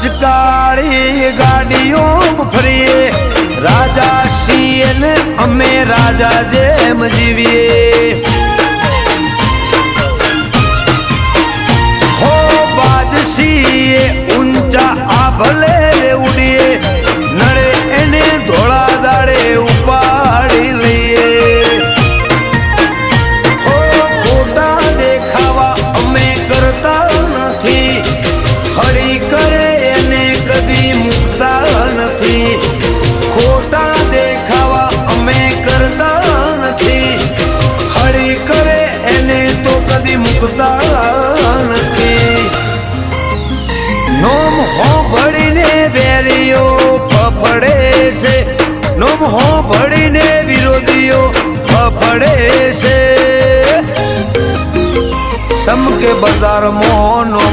કાળી ગાડીઓ ફરીએ, રાજા છીએ ને અમે રાજા જેમ જીવીએ. હો બાદશીએ ઊંચા આ ભલે રે ઉડીએ, નડે એને ધોળા દાડે ઉપાડી લઈએ. હો ખોટા દેખાવા અમે કરતા નથી, હળી કરે એને કદી મૂકતા નથી. ખોટા દેખાવા અમે કરતા નથી, હળી કરે એને તો કદી મૂકતા નથી. નોમ હોભળીને વેરીઓ ફફડે છે, નોમ હોભળીને વિરોધીઓ ફફડે છે. સમકે બજારમાં નોમ